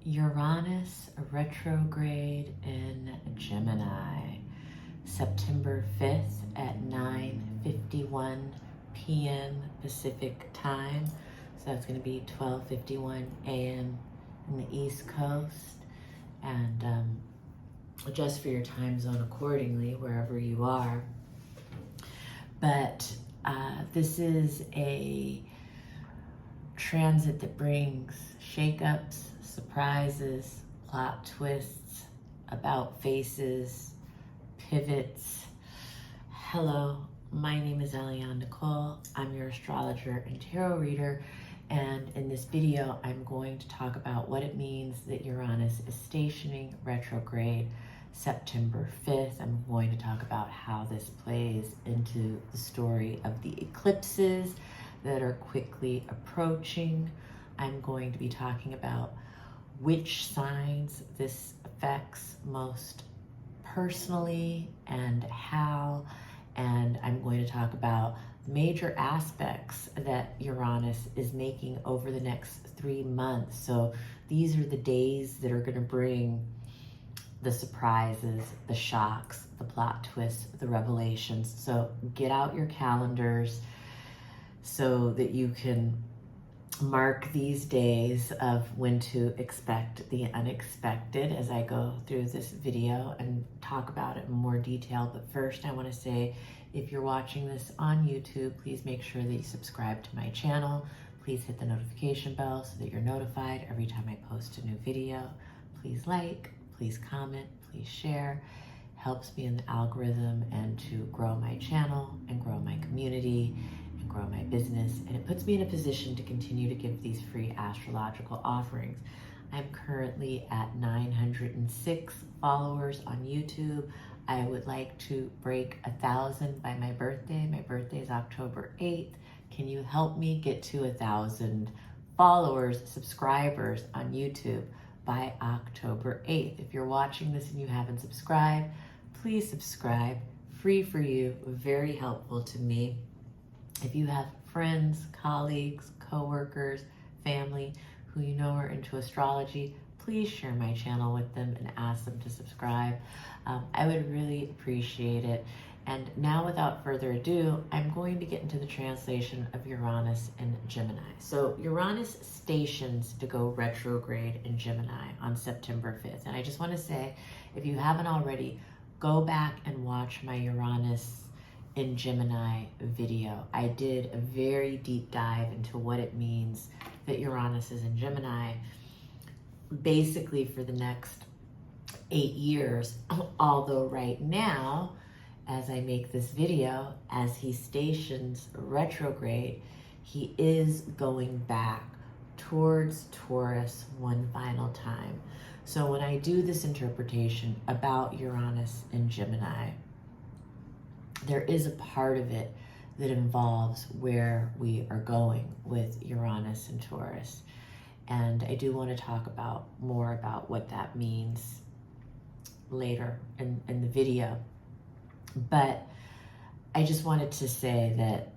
Uranus retrograde in Gemini, September 5th at 9:51 p.m. Pacific time. So that's going to be 12:51 a.m. in the East Coast. And adjust for your time zone accordingly wherever you are. But this is a transit that brings shakeups, surprises, plot twists, about faces, pivots. Hello, my name is Eliane-Nicole. I'm your astrologer and tarot reader. And in this video, I'm going to talk about what it means that Uranus is stationing retrograde September 5th. I'm going to talk about how this plays into the story of the eclipses that are quickly approaching. I'm going to be talking about which signs this affects most personally and how, and I'm going to talk about major aspects that Uranus is making over the next 3 months. So these are the days that are going to bring the surprises, the shocks, the plot twists, the revelations. So get out your calendars so that you can mark these days of when to expect the unexpected as I go through this video and talk about it in more detail. But first, I want to say, if you're watching this on YouTube, please make sure that you subscribe to my channel. Please hit the notification bell so that you're notified every time I post a new video. Please like, please comment, please share. Helps me in the algorithm and to grow my channel and grow my community and grow my business. And it puts me in a position to continue to give these free astrological offerings. I'm currently at 906 followers on YouTube. I would like to break 1,000 by my birthday. My birthday is October 8th. Can you help me get to 1,000 followers, subscribers on YouTube by October 8th? If you're watching this and you haven't subscribed, please subscribe. Free for you, very helpful to me. If you have friends, colleagues, coworkers, family who you know are into astrology, please share my channel with them and ask them to subscribe. I would really appreciate it. And now, without further ado, I'm going to get into the translation of Uranus in Gemini. So Uranus stations to go retrograde in Gemini on September 5th. And I just want to say, if you haven't already, go back and watch my Uranus in Gemini video. I did a very deep dive into what it means that Uranus is in Gemini, basically for the next 8 years. Although right now, as I make this video, as he stations retrograde, he is going back towards Taurus one final time. So when I do this interpretation about Uranus and Gemini, there is a part of it that involves where we are going with Uranus and Taurus. And I do want to talk about more about what that means later in the video. But I just wanted to say that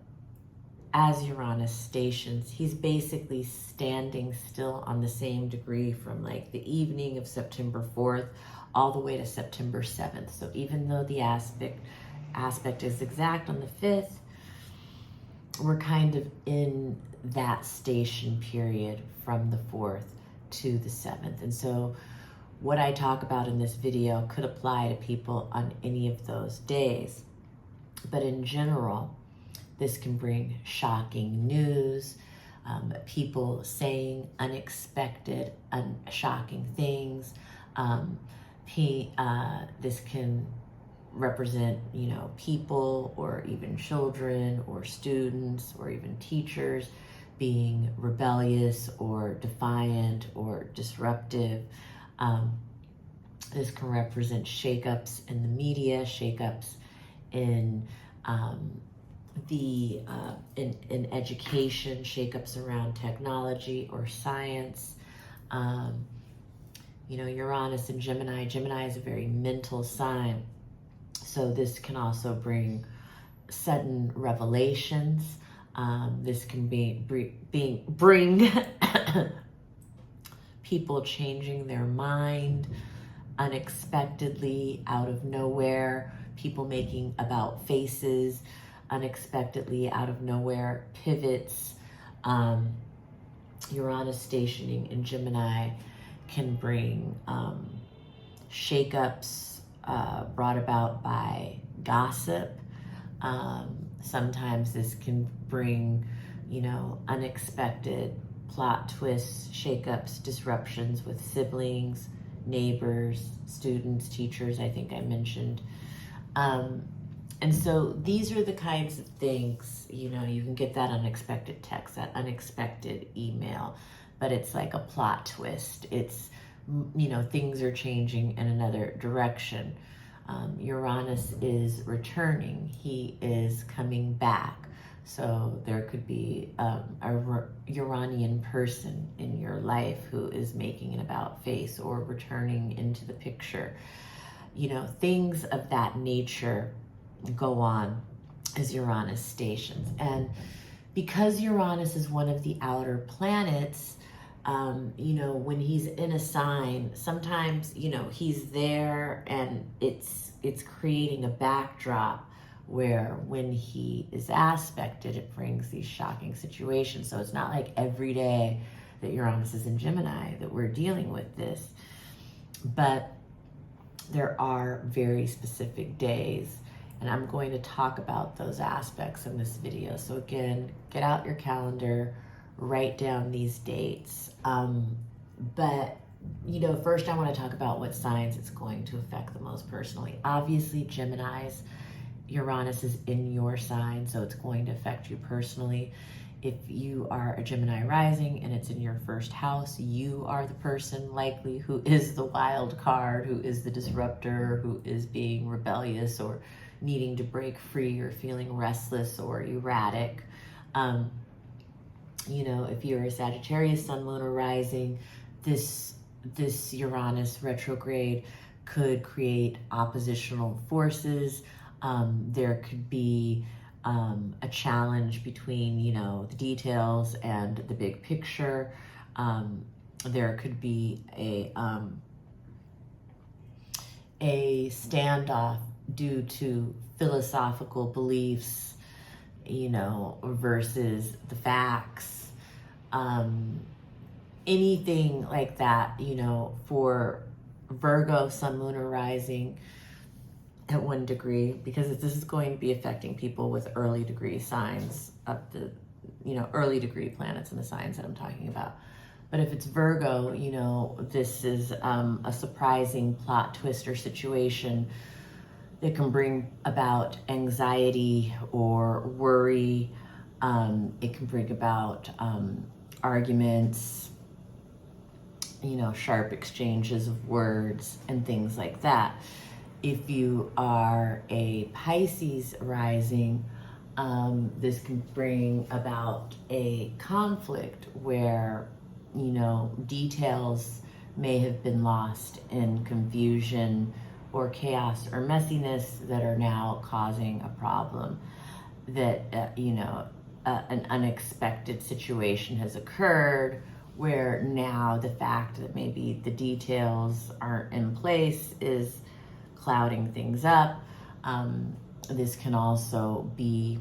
as Uranus stations, he's basically standing still on the same degree from like the evening of September 4th all the way to September 7th. So even though the aspect is exact on the 5th, we're kind of in that station period from the 4th to the 7th. And so what I talk about in this video could apply to people on any of those days. But in general, this can bring shocking news, people saying unexpected, shocking things. This can represent, people or even children or students or even teachers being rebellious or defiant or disruptive. This can represent shakeups in the media, shakeups in in education, shakeups around technology or science. Uranus and Gemini. Gemini is a very mental sign. So this can also bring sudden revelations. This can bring people changing their mind unexpectedly out of nowhere, people making about faces unexpectedly out of nowhere, pivots. Uranus stationing in Gemini can bring shakeups brought about by gossip. Sometimes this can bring, unexpected plot twists, shakeups, disruptions with siblings, neighbors, students, teachers, I think I mentioned. And so these are the kinds of things, you can get that unexpected text, that unexpected email, but it's like a plot twist. It's, things are changing in another direction. Uranus is returning. He is coming back. So there could be a Uranian person in your life who is making an about face or returning into the picture. Things of that nature go on as Uranus stations. And because Uranus is one of the outer planets, when he's in a sign, sometimes, he's there and it's creating a backdrop where when he is aspected, it brings these shocking situations. So it's not like every day that Uranus is in Gemini that we're dealing with this, but there are very specific days, and I'm going to talk about those aspects in this video. So again, get out your calendar, write down these dates. But first I want to talk about what signs it's going to affect the most personally. Obviously, Gemini's, Uranus is in your sign, so it's going to affect you personally. If you are a Gemini rising and it's in your first house, you are the person likely who is the wild card, who is the disruptor, who is being rebellious or needing to break free or feeling restless or erratic. If you're a Sagittarius, sun, moon, or rising, this Uranus retrograde could create oppositional forces. There could be a challenge between, the details and the big picture. There could be a standoff due to philosophical beliefs, versus the facts. Anything like that, for Virgo, sun, moon, or rising at 1 degree, because this is going to be affecting people with early degree signs of the, early degree planets and the signs that I'm talking about. But if it's Virgo, this is a surprising plot twist or situation that can bring about anxiety or worry. It can bring about arguments, sharp exchanges of words and things like that. If you are a Pisces rising, this can bring about a conflict where, details may have been lost in confusion or chaos or messiness that are now causing a problem, that, an unexpected situation has occurred where now the fact that maybe the details aren't in place is clouding things up. This can also be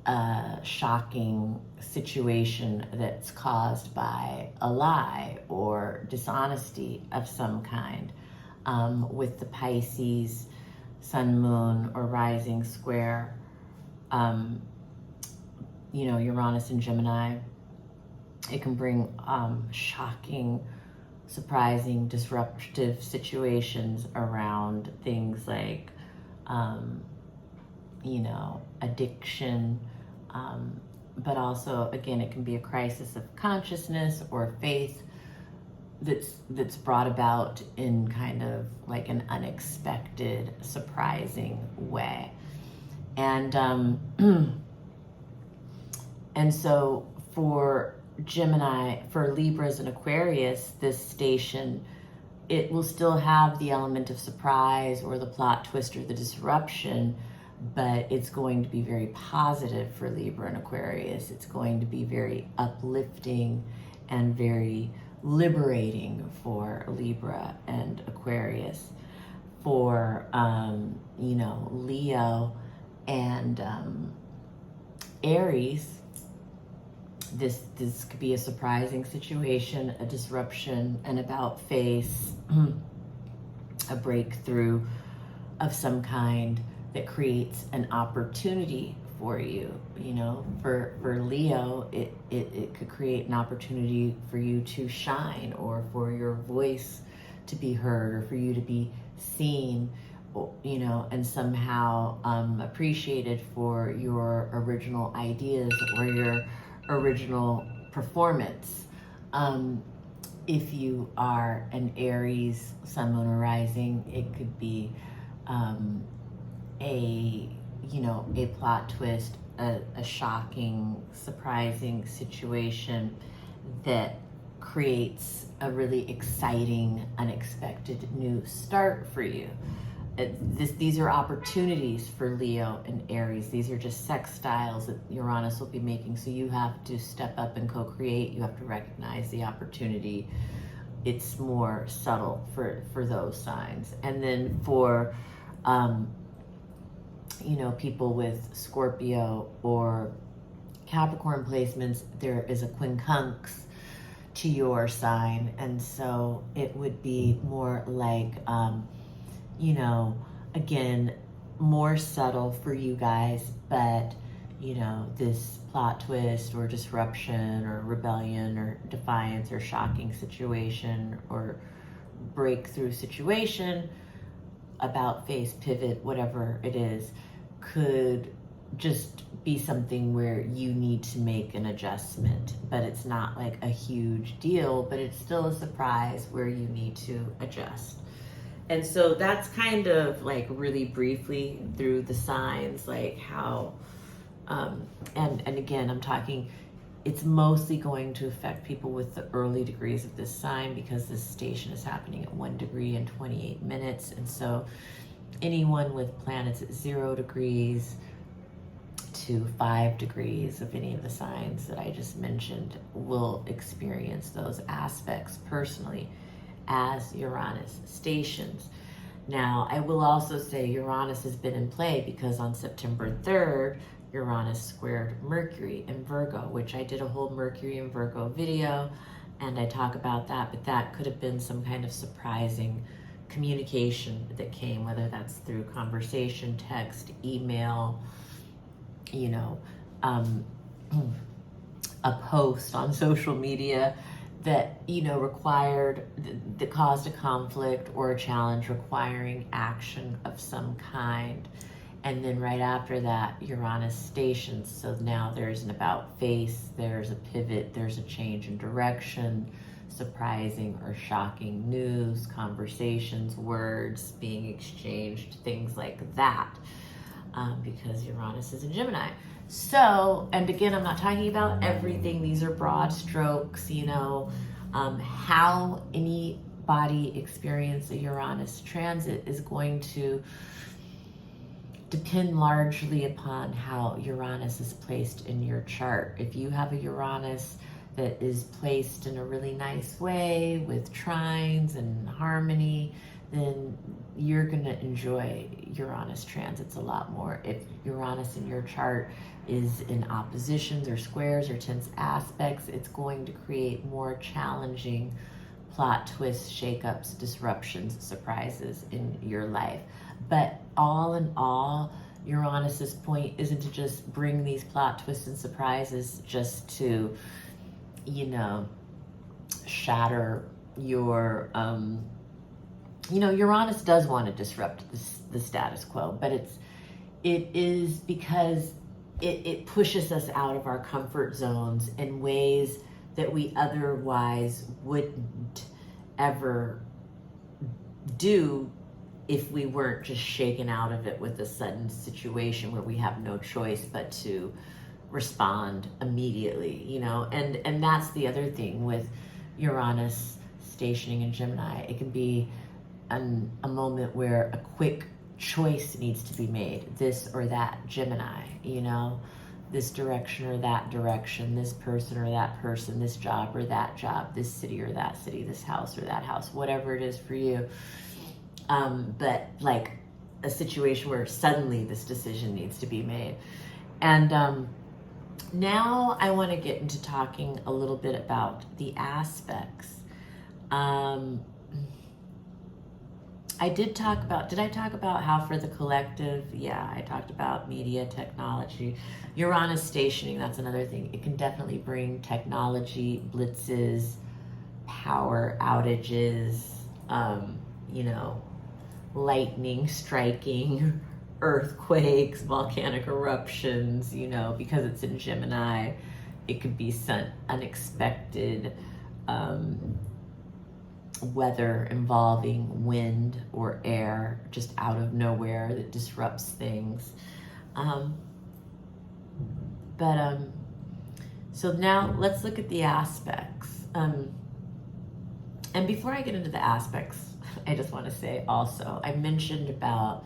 a shocking situation that's caused by a lie or dishonesty of some kind. With the Pisces sun, moon, or rising square, Uranus and Gemini, it can bring shocking, surprising, disruptive situations around things like, addiction, but also, again, it can be a crisis of consciousness or faith that's brought about in kind of like an unexpected, surprising way. And and so for Gemini, for Libras and Aquarius, this station, it will still have the element of surprise or the plot twist or the disruption, but it's going to be very positive for Libra and Aquarius. It's going to be very uplifting and very liberating for Libra and Aquarius. For, you know, Leo and Aries, this could be a surprising situation, a disruption, an about face, a breakthrough of some kind that creates an opportunity for you. You know, for Leo, it could create an opportunity for you to shine, or for your voice to be heard, or for you to be seen, you know, and somehow appreciated for your original ideas or your original performance. If you are an Aries, Sun, Moon, or Rising, it could be a plot twist, a shocking, surprising situation that creates a really exciting, unexpected new start for you. These are opportunities for Leo and Aries. These are just sextiles that Uranus will be making. So you have to step up and co-create. You have to recognize the opportunity. It's more subtle for those signs. And then for, people with Scorpio or Capricorn placements, there is a quincunx to your sign. And so it would be more like, again, more subtle for you guys, but, this plot twist or disruption or rebellion or defiance or shocking situation or breakthrough situation, about face, pivot, whatever it is, could just be something where you need to make an adjustment, but it's not like a huge deal, but it's still a surprise where you need to adjust. And so that's kind of like really briefly through the signs, like how, and again, I'm talking, it's mostly going to affect people with the early degrees of this sign, because this station is happening at 1 degree and 28 minutes. And so anyone with planets at 0 degrees to 5 degrees of any of the signs that I just mentioned will experience those aspects personally as Uranus stations. Now, I will also say Uranus has been in play because on September 3rd, Uranus squared Mercury in Virgo, which I did a whole Mercury in Virgo video, and I talk about that, but that could have been some kind of surprising communication that came, whether that's through conversation, text, email, a post on social media that, required, that caused a conflict or a challenge requiring action of some kind. And then right after that, Uranus stations. So now there's an about face, there's a pivot, there's a change in direction, surprising or shocking news, conversations, words being exchanged, things like that, because Uranus is in Gemini. So, and again, I'm not talking about everything. These are broad strokes, how anybody experience a Uranus transit is going to depend largely upon how Uranus is placed in your chart. If you have a Uranus that is placed in a really nice way with trines and harmony, then you're going to enjoy Uranus transits a lot more. If Uranus in your chart is in oppositions or squares or tense aspects, it's going to create more challenging plot twists, shakeups, disruptions, surprises in your life. But all in all, Uranus's point isn't to just bring these plot twists and surprises just to, shatter your, Uranus does want to disrupt the status quo, but it is because it pushes us out of our comfort zones in ways that we otherwise wouldn't ever do if we weren't just shaken out of it with a sudden situation where we have no choice but to respond immediately, and that's the other thing with Uranus stationing in Gemini. It can be a moment where a quick choice needs to be made, this or that Gemini, this direction or that direction, this person or that person, this job or that job, this city or that city, this house or that house, whatever it is for you. But like a situation where suddenly this decision needs to be made. And now I want to get into talking a little bit about the aspects. Did I talk about how for the collective? Yeah, I talked about media, technology. Uranus stationing, that's another thing. It can definitely bring technology, blitzes, power outages, lightning striking, earthquakes, volcanic eruptions, because it's in Gemini. It could be some unexpected weather involving wind or air just out of nowhere that disrupts things. So now let's look at the aspects. And before I get into the aspects, I just want to say also, I mentioned about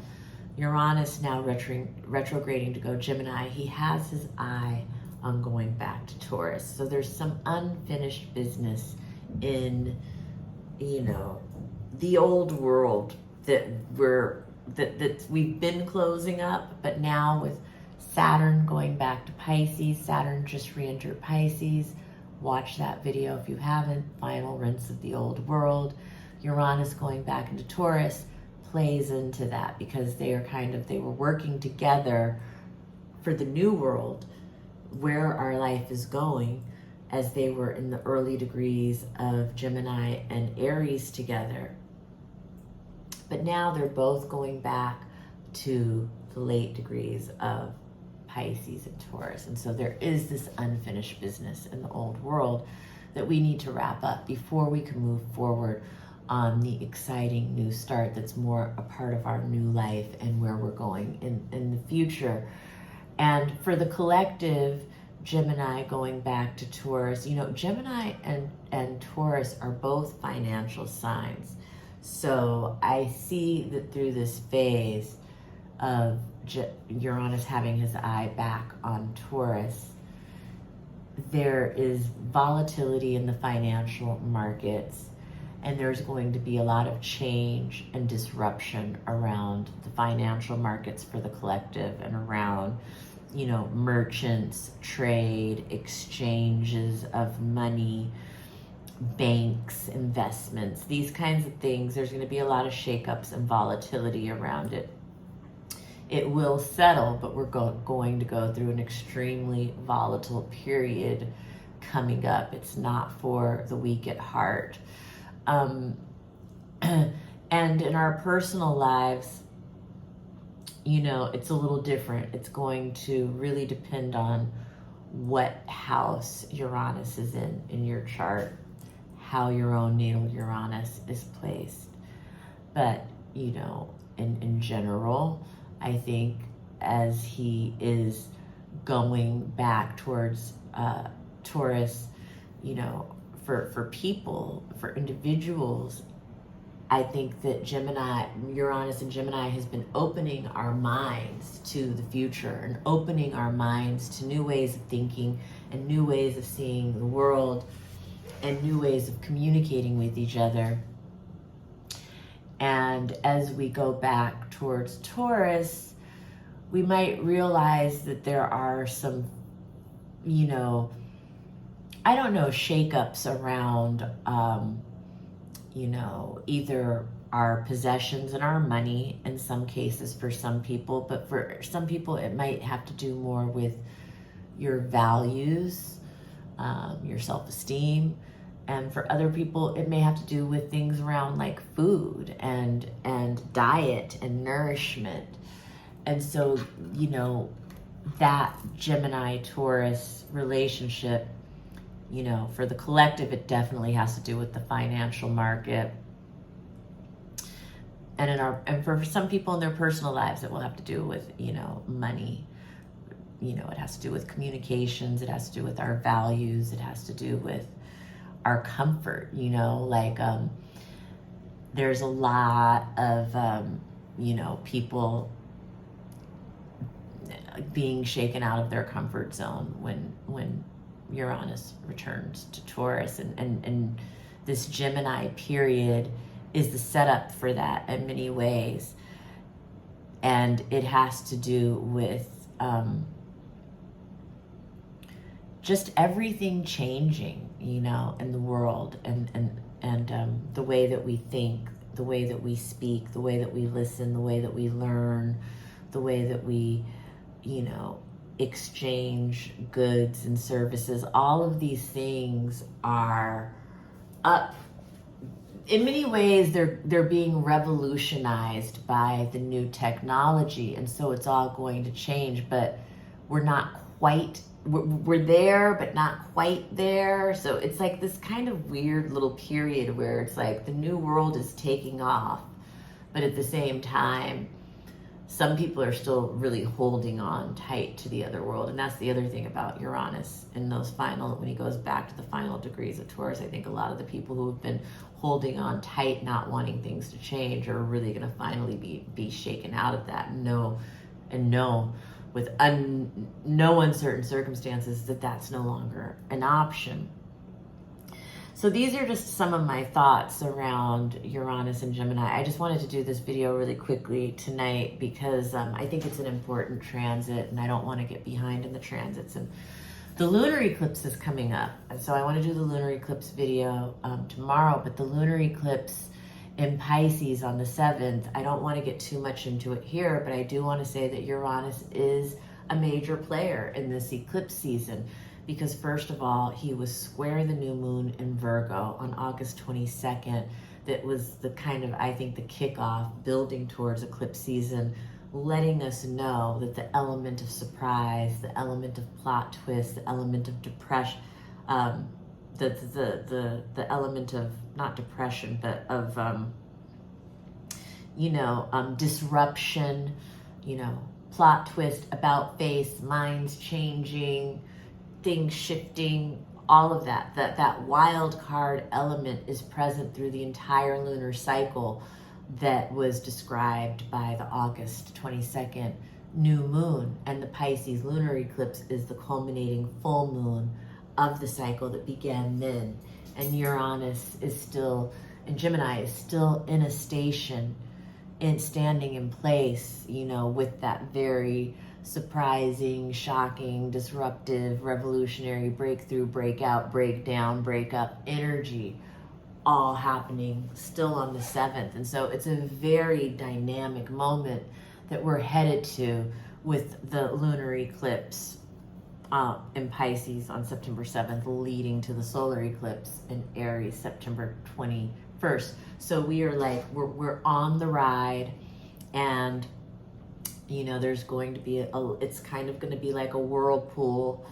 Uranus now retrograding to go Gemini. He has his eye on going back to Taurus. So there's some unfinished business in the old world that we've been closing up, but now with Saturn going back to Pisces, Saturn just re-entered Pisces. Watch that video if you haven't. Final rinse of the old world. Uranus going back into Taurus plays into that because they were working together for the new world, where our life is going, as they were in the early degrees of Gemini and Aries together. But now they're both going back to the late degrees of Pisces and Taurus. And so there is this unfinished business in the old world that we need to wrap up before we can move forward on the exciting new start that's more a part of our new life and where we're going in the future. And for the collective, Gemini going back to Taurus, Gemini and Taurus are both financial signs. So I see that through this phase of Uranus having his eye back on Taurus, there is volatility in the financial markets, and there's going to be a lot of change and disruption around the financial markets for the collective and around merchants, trade, exchanges of money, banks, investments, these kinds of things. There's going to be a lot of shakeups and volatility around it. It will settle, but we're going to go through an extremely volatile period coming up. It's not for the weak at heart. And in our personal lives, it's a little different. It's going to really depend on what house Uranus is in your chart, how your own natal Uranus is placed. But, in general, I think as he is going back towards Taurus, for people, for individuals, I think that Uranus and Gemini has been opening our minds to the future and opening our minds to new ways of thinking and new ways of seeing the world and new ways of communicating with each other. And as we go back towards Taurus, we might realize that there are some, shakeups around, either our possessions and our money in some cases for some people, but for some people it might have to do more with your values, your self-esteem. And for other people, it may have to do with things around like food and diet and nourishment. And so, that Gemini-Taurus relationship, for the collective, it definitely has to do with the financial market. And for some people in their personal lives, it will have to do with, money. It has to do with communications. It has to do with our values. It has to do with our comfort, there's a lot of, people, being shaken out of their comfort zone when Uranus returns to Taurus, and this Gemini period is the setup for that in many ways. And it has to do with just everything changing, you know, in the world, and the way that we think, the way that we speak, the way that we listen, the way that we learn, the way that we, you know, exchange goods and services. All of these things are up. In many ways, they're being revolutionized by the new technology, and so it's all going to change, but we're not quite, we're there, but not quite there. So it's like this kind of weird little period where it's like the new world is taking off, but at the same time, some people are still really holding on tight to the other world. And that's the other thing about Uranus in those final, when he goes back to the final degrees of Taurus. I think a lot of the people who have been holding on tight, not wanting things to change, are really going to finally be shaken out of that and know with no uncertain circumstances that that's no longer an option. So these are just some of my thoughts around Uranus and Gemini. I just wanted to do this video really quickly tonight because I think it's an important transit, and I don't want to get behind in the transits. And the lunar eclipse is coming up, and so I want to do the lunar eclipse video tomorrow, but the lunar eclipse in Pisces on the 7th, I don't want to get too much into it here, but I do want to say that Uranus is a major player in this eclipse season. Because first of all, he was square the new moon in Virgo on August 22nd. That was the kind of, I think, the kickoff building towards eclipse season, letting us know that the element of surprise, the element of plot twist, the element of depression, the element of, not depression, but of, disruption, plot twist, about face, minds changing, things shifting, all of that wild card element is present through the entire lunar cycle that was described by the August 22nd new moon. And the Pisces lunar eclipse is the culminating full moon of the cycle that began then. And Uranus is still, and Gemini is still in a station, standing in place, with that very surprising, shocking, disruptive, revolutionary, breakthrough, breakout, breakdown, breakup energy, all happening still on the 7th. And so it's a very dynamic moment that we're headed to with the lunar eclipse in Pisces on September 7th, leading to the solar eclipse in Aries September 21st. So we are like, we're on the ride, and there's going to be it's kind of going to be like a whirlpool,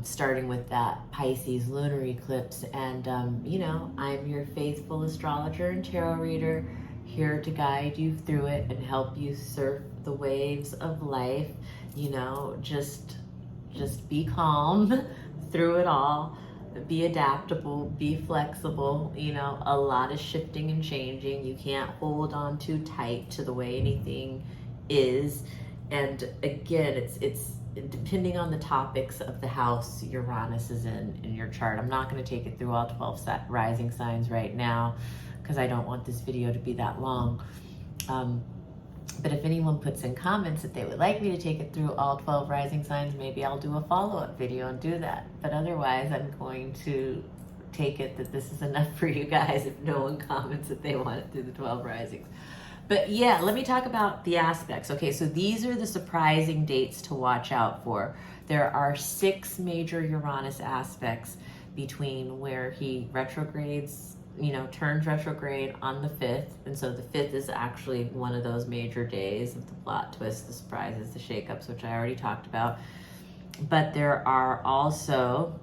starting with that Pisces lunar eclipse. And, I'm your faithful astrologer and tarot reader, here to guide you through it and help you surf the waves of life. Just be calm through it all. Be adaptable, be flexible. A lot of shifting and changing. You can't hold on too tight to the way anything is. And again, it's depending on the topics of the house Uranus is in your chart. I'm not going to take it through all 12 rising signs right now because I don't want this video to be that long. But if anyone puts in comments that they would like me to take it through all 12 rising signs, maybe I'll do a follow-up video and do that. But otherwise, I'm going to take it that this is enough for you guys if no one comments that they want it through the 12 risings. But yeah, let me talk about the aspects. Okay, so these are the surprising dates to watch out for. There are 6 major Uranus aspects between where he retrogrades, turns retrograde on the 5th. And so the 5th is actually one of those major days of the plot twists, the surprises, the shakeups, which I already talked about. But there are also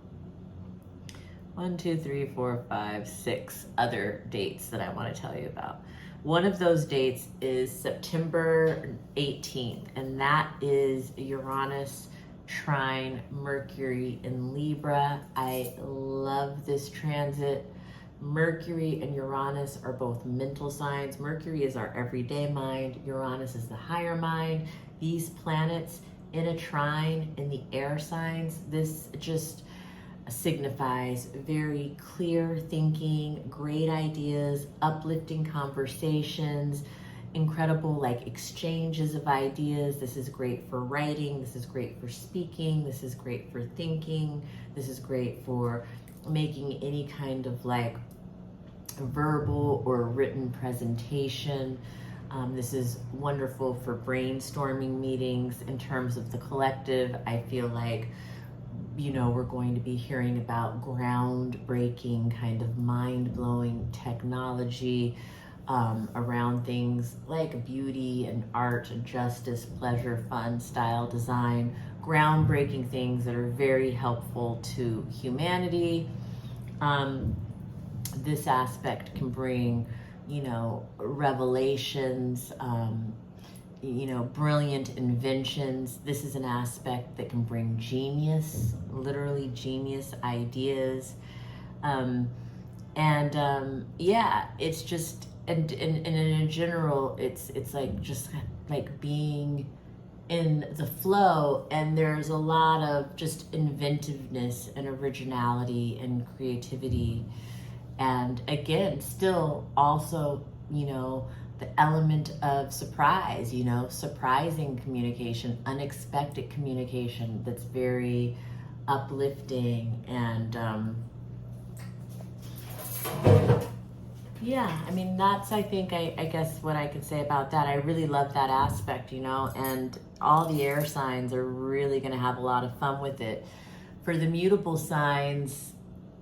6 other dates that I want to tell you about. One of those dates is September 18th, and that is Uranus trine Mercury in Libra. I love this transit. Mercury and Uranus are both mental signs. Mercury is our everyday mind. Uranus is the higher mind. These planets in a trine in the air signs, this just signifies very clear thinking, great ideas, uplifting conversations, incredible like exchanges of ideas. This is great for writing, this is great for speaking, this is great for thinking, this is great for making any kind of like verbal or written presentation. This is wonderful for brainstorming meetings in terms of the collective. I feel like, you know, we're going to be hearing about groundbreaking, kind of mind-blowing technology around things like beauty and art and justice, pleasure, fun, style, design, groundbreaking things that are very helpful to humanity. This aspect can bring, you know, revelations, you know, brilliant inventions. This is an aspect that can bring genius, literally genius ideas. Yeah, it's just, and in general, it's like just like being in the flow, and there's a lot of just inventiveness and originality and creativity. And again, still also, you know, the element of surprise, you know, surprising communication, unexpected communication that's very uplifting. And yeah, I mean, that's, I think, I guess what I could say about that. I really love that aspect, you know, and all the air signs are really going to have a lot of fun with it. For the mutable signs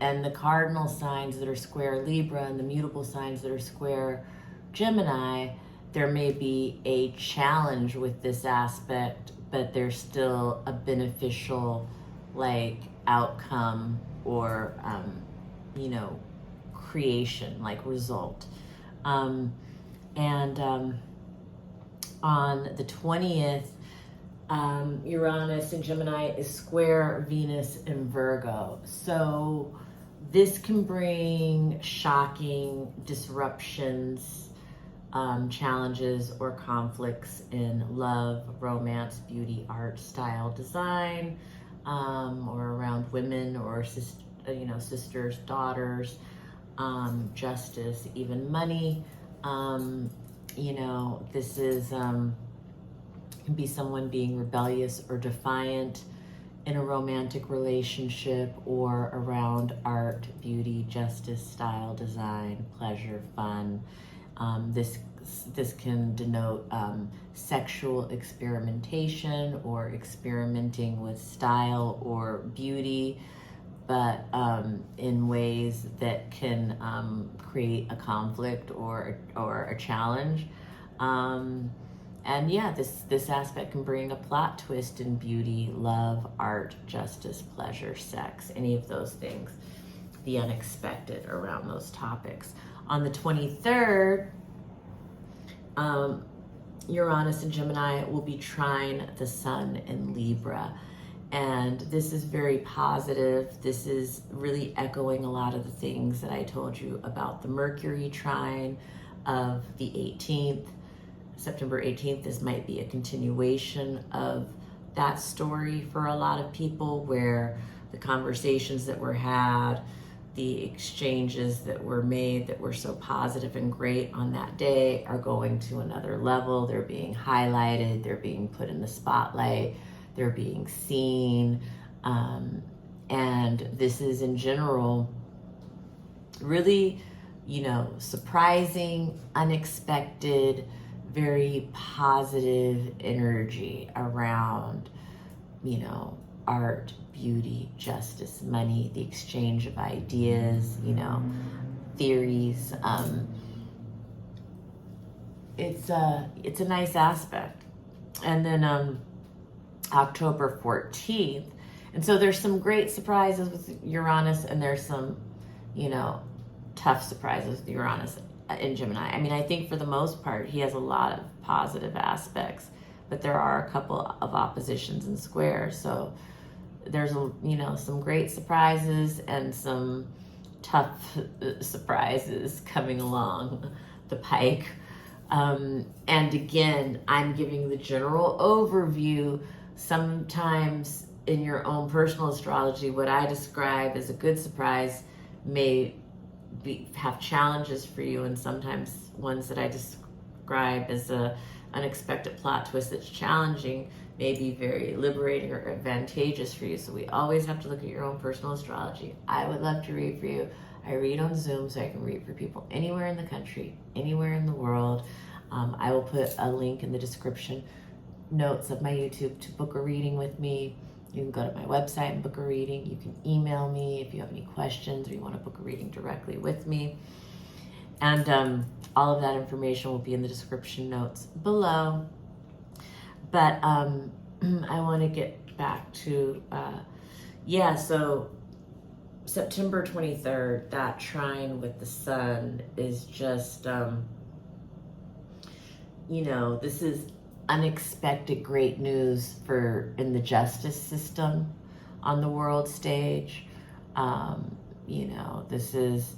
and the cardinal signs that are square Libra and the mutable signs that are square Gemini, there may be a challenge with this aspect, but there's still a beneficial like outcome or you know, creation, like result. On the 20th, Uranus in Gemini is square Venus in Virgo. So this can bring shocking disruptions, challenges or conflicts in love, romance, beauty, art, style, design, or around women or sisters, daughters, justice, even money. You know, this is can be someone being rebellious or defiant in a romantic relationship or around art, beauty, justice, style, design, pleasure, fun. This can denote sexual experimentation or experimenting with style or beauty, but in ways that can create a conflict or a challenge. And yeah, this aspect can bring a plot twist in beauty, love, art, justice, pleasure, sex, any of those things, the unexpected around those topics. On the 23rd, Uranus and Gemini will be trine the sun in Libra. And this is very positive. This is really echoing a lot of the things that I told you about the Mercury trine of the 18th. September 18th, this might be a continuation of that story for a lot of people, where the conversations that were had, the exchanges that were made that were so positive and great on that day are going to another level. They're being highlighted, they're being put in the spotlight, they're being seen. And this is in general really, you know, surprising, unexpected, very positive energy around, you know, art, beauty, justice, money, the exchange of ideas, you know, theories. It's a nice aspect. And then October 14th, and so there's some great surprises with Uranus, and there's some, you know, tough surprises with Uranus in Gemini. I mean, I think for the most part, he has a lot of positive aspects, but there are a couple of oppositions and squares. So there's, you know, some great surprises and some tough surprises coming along the pike. And again, I'm giving the general overview sometimes in your own personal astrology, what I describe as a good surprise may have challenges for you, and sometimes ones that I describe as a unexpected plot twist that's challenging may be very liberating or advantageous for you. So we always have to look at your own personal astrology. I would love to read for you. I read on Zoom, so I can read for people anywhere in the country, anywhere in the world. I will put a link in the description notes of my YouTube to book a reading with me. You can go to my website and book a reading. You can email me if you have any questions or you want to book a reading directly with me. And all of that information will be in the description notes below. But I want to get back to, so September 23rd, that trine with the sun is just, this is unexpected great news in the justice system on the world stage. This is,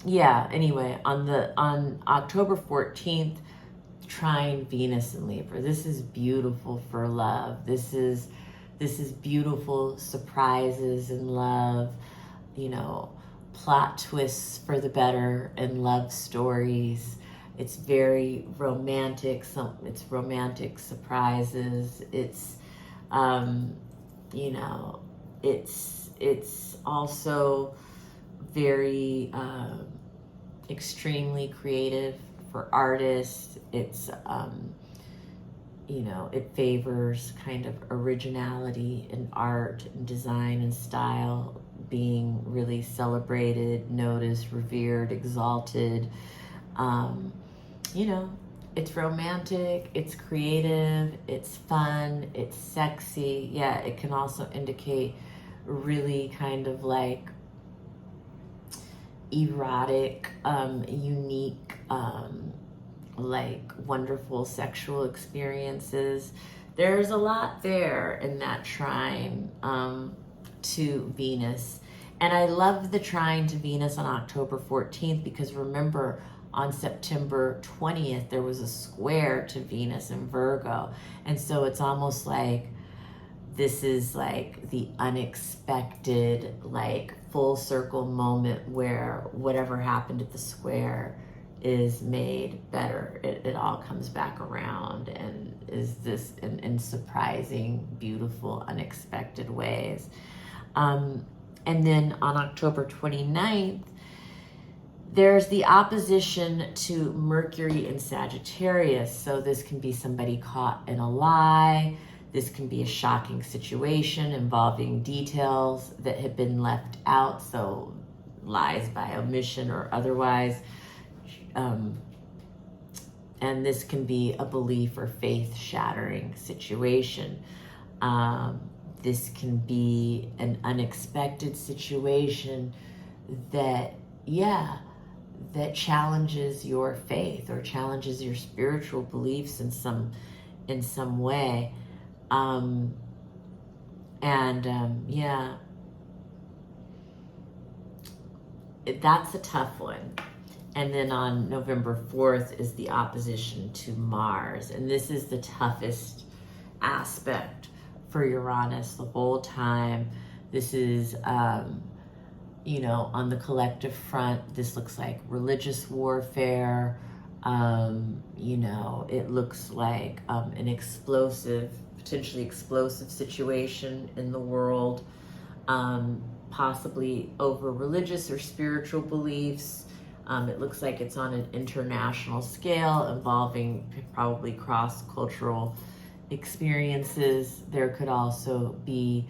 anyway, on October 14th, trine Venus in Libra. This is beautiful for love. This is beautiful surprises in love, plot twists for the better in love stories. It's very romantic. It's romantic surprises. It's, it's also very extremely creative for artists. It's, it favors kind of originality in art and design and style, being really celebrated, noticed, revered, exalted. It's romantic, it's creative, it's fun, it's sexy. Yeah, it can also indicate really kind of like erotic, unique, like wonderful sexual experiences. There's a lot there in that trine to Venus. And I love the trine to Venus on October 14th because remember, on September 20th, there was a square to Venus in Virgo. And so it's almost like this is like the unexpected, like full circle moment where whatever happened at the square is made better. It all comes back around and is this in surprising, beautiful, unexpected ways. And then on October 29th, there's the opposition to Mercury in Sagittarius. So this can be somebody caught in a lie. This can be a shocking situation involving details that have been left out. So lies by omission or otherwise. And this can be a belief or faith shattering situation. This can be an unexpected situation that challenges your faith or challenges your spiritual beliefs in some way. That's a tough one. And then on November 4th is the opposition to Mars. And this is the toughest aspect for Uranus the whole time. This is, on the collective front, this looks like religious warfare. It looks like an explosive, potentially explosive situation in the world, possibly over religious or spiritual beliefs. It looks like it's on an international scale involving probably cross-cultural experiences. There could also be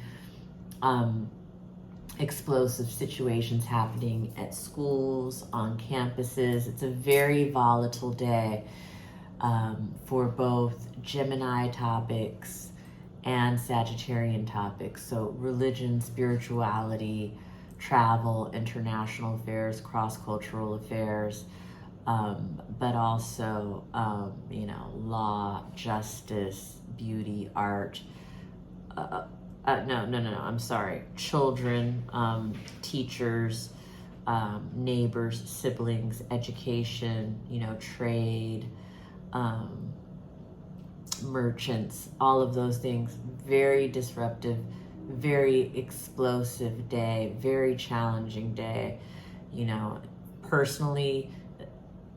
explosive situations happening at schools, on campuses. It's a very volatile day for both Gemini topics and Sagittarian topics. So religion, spirituality, travel, international affairs, cross-cultural affairs, but also, law, justice, beauty, art, I'm sorry, children, teachers, neighbors, siblings, education, trade, merchants, all of those things. Very disruptive, very explosive day, very challenging day. You know, personally,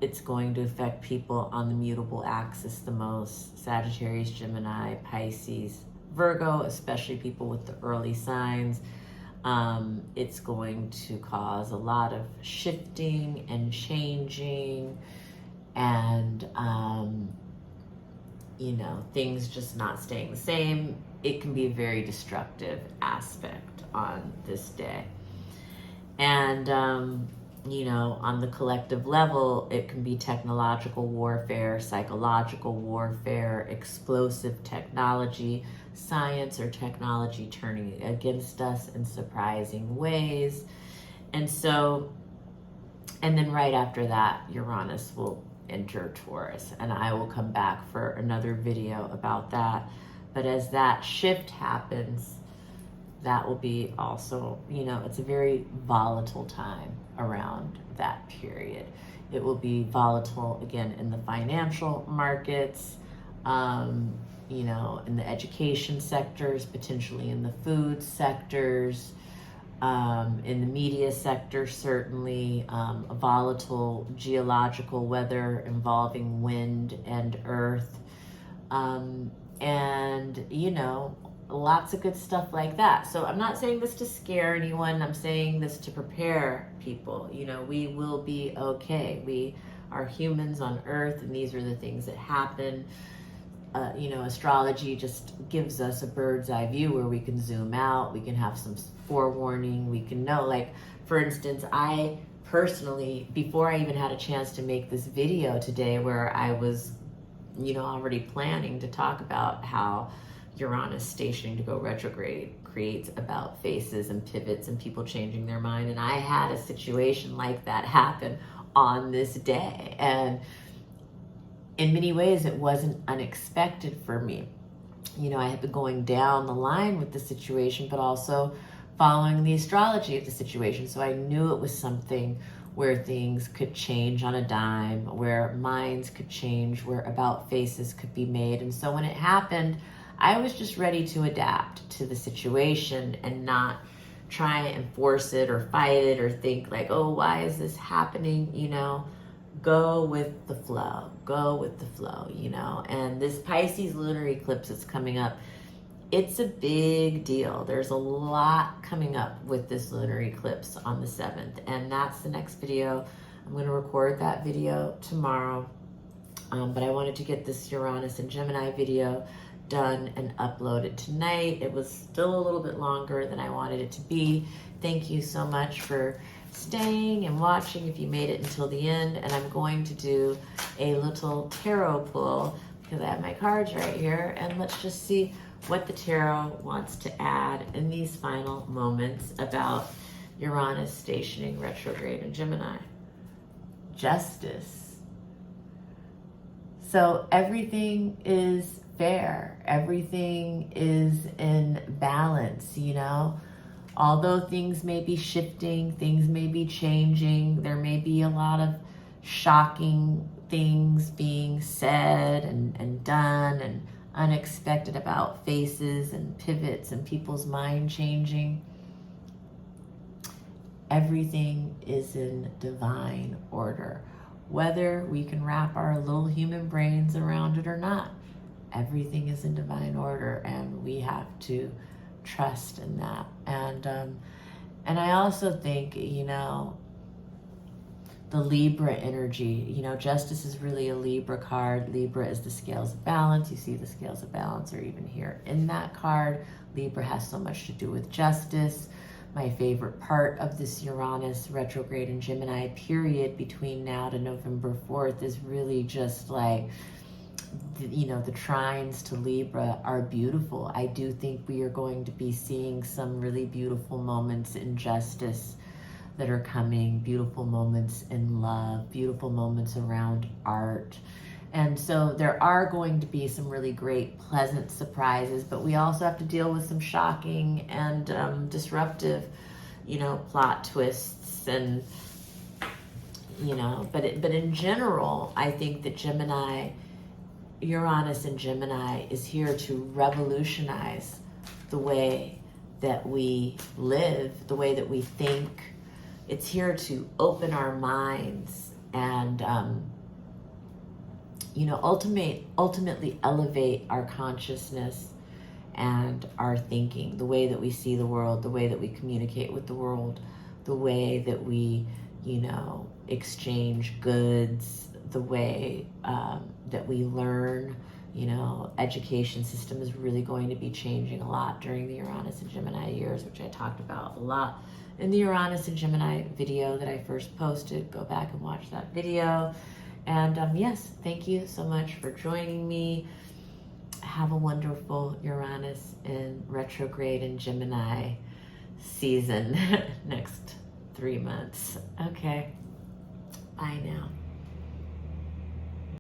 it's going to affect people on the mutable axis the most. Sagittarius, Gemini, Pisces, Virgo, especially people with the early signs. It's going to cause a lot of shifting and changing and, you know, things just not staying the same. It can be a very destructive aspect on this day. And, you know, on the collective level, it can be technological warfare, psychological warfare, explosive technology, science or technology turning against us in surprising ways. And so, and then right after that, Uranus will enter Taurus, and I will come back for another video about that. But as that shift happens, that will be also, you know, it's a very volatile time around that period. It will be volatile again in the financial markets, you know, in the education sectors, potentially in the food sectors, in the media sector, certainly, a volatile geological weather involving wind and earth, and, you know, lots of good stuff like that. So I'm not saying this to scare anyone. I'm saying this to prepare people. You know, we will be okay. We are humans on earth, and these are the things that happen. You know, astrology just gives us a bird's eye view where we can zoom out. We can have some forewarning. We can know, like, for instance, I personally, before I even had a chance to make this video today, where I was, you know, already planning to talk about how Uranus stationing to go retrograde creates about faces and pivots and people changing their mind. And I had a situation like that happen on this day. And in many ways, it wasn't unexpected for me. You know, I had been going down the line with the situation, but also following the astrology of the situation. So I knew it was something where things could change on a dime, where minds could change, where about faces could be made. And so when it happened, I was just ready to adapt to the situation and not try and force it or fight it or think like, oh, why is this happening? You know, go with the flow, you know. And this Pisces lunar eclipse that's coming up, it's a big deal. There's a lot coming up with this lunar eclipse on the 7th. And that's the next video. I'm going to record that video tomorrow. But I wanted to get this Uranus and Gemini video done and uploaded tonight. It was still a little bit longer than I wanted it to be. Thank you so much for staying and watching if you made it until the end. And I'm going to do a little tarot pull because I have my cards right here. And let's just see what the tarot wants to add in these final moments about Uranus stationing retrograde in Gemini. Justice. So everything is fair. Everything is in balance, you know. Although things may be shifting, things may be changing, there may be a lot of shocking things being said and done and unexpected about faces and pivots and people's mind changing. Everything is in divine order, whether we can wrap our little human brains around it or not. Everything is in divine order, and we have to trust in that. And I also think, you know, the Libra energy, you know, justice is really a Libra card. Libra is the scales of balance. You see the scales of balance are even here in that card. Libra has so much to do with justice. My favorite part of this Uranus retrograde in Gemini period between now to November 4th is really just like, you know, the trines to Libra are beautiful. I do think we are going to be seeing some really beautiful moments in justice that are coming, beautiful moments in love, beautiful moments around art. And so there are going to be some really great, pleasant surprises, but we also have to deal with some shocking and disruptive, you know, plot twists and, you know, but in general, I think that Gemini Uranus in Gemini is here to revolutionize the way that we live, the way that we think. It's here to open our minds and, ultimately elevate our consciousness and our thinking, the way that we see the world, the way that we communicate with the world, the way that we, exchange goods, the way that we learn. Education system is really going to be changing a lot during the Uranus and Gemini years, which I talked about a lot in the Uranus and Gemini video that I first posted. Go back and watch that video. And yes, thank you so much for joining me. Have a wonderful Uranus in retrograde and Gemini season next 3 months. Okay, bye now.